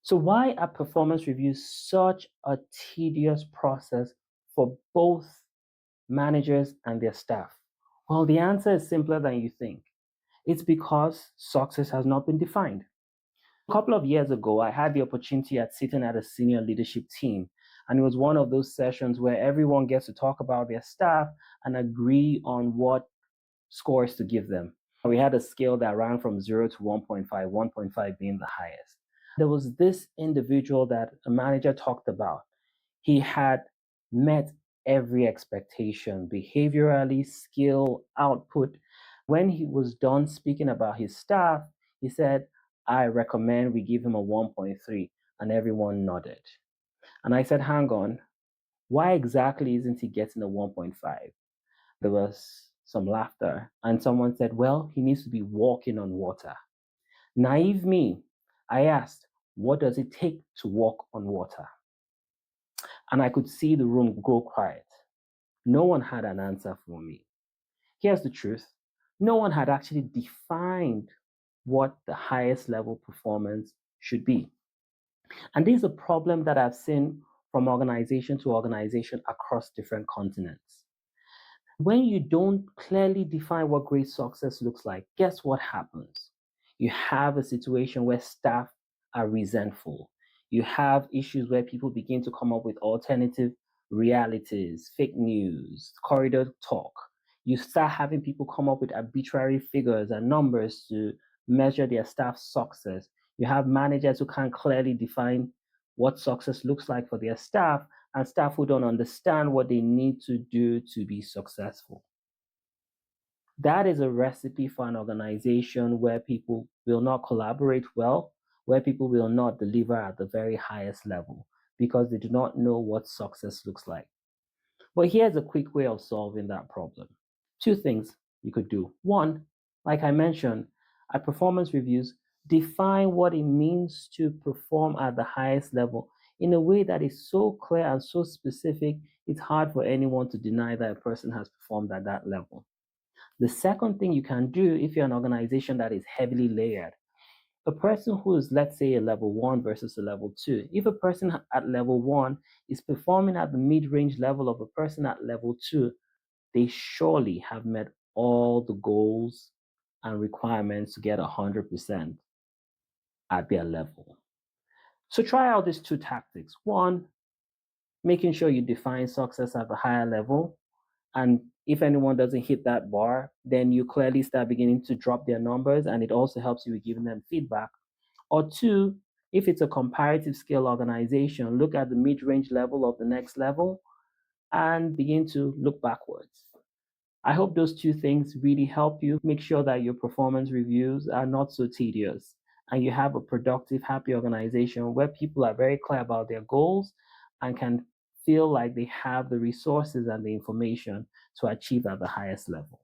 So, why are performance reviews such a tedious process for both managers and their staff? Well, the answer is simpler than you think. It's because success has not been defined. A couple of years ago, I had the opportunity at sitting at a senior leadership team, and it was one of those sessions where everyone gets to talk about their staff and agree on what scores to give them. We had a scale that ran from 0 to 1.5, 1.5 being the highest. There was this individual that a manager talked about. He had met every expectation, behaviorally, skill, output. When he was done speaking about his staff, he said, I recommend we give him a 1.3, and everyone nodded. And I said, hang on, why exactly isn't he getting a 1.5? There was some laughter, and someone said, well, he needs to be walking on water. Naive me, I asked, what does it take to walk on water? And I could see the room go quiet. No one had an answer for me. Here's the truth, no one had actually defined what the highest level performance should be. And this is a problem that I've seen from organization to organization across different continents. When you don't clearly define what great success looks like, guess what happens? You have a situation where staff are resentful. You have issues where people begin to come up with alternative realities, fake news, corridor talk. You start having people come up with arbitrary figures and numbers to measure their staff's success. You have managers who can't clearly define what success looks like for their staff, and staff who don't understand what they need to do to be successful. That is a recipe for an organization where people will not collaborate well, where people will not deliver at the very highest level because they do not know what success looks like. But here's a quick way of solving that problem. Two things you could do. One, like I mentioned, at performance reviews, define what it means to perform at the highest level in a way that is so clear and so specific, it's hard for anyone to deny that a person has performed at that level. The second thing you can do if you're an organization that is heavily layered, a person who is, let's say, a level one versus a level two, if a person at level one is performing at the mid range level of a person at level two, they surely have met all the goals and requirements to get 100% at their level. So try out these two tactics. One, making sure you define success at the higher level. And if anyone doesn't hit that bar, then you clearly start beginning to drop their numbers, and it also helps you with giving them feedback. Or two, if it's a comparative scale organization, look at the mid range level of the next level and begin to look backwards. I hope those two things really help you make sure that your performance reviews are not so tedious and you have a productive, happy organization where people are very clear about their goals and can feel like they have the resources and the information to achieve at the highest level.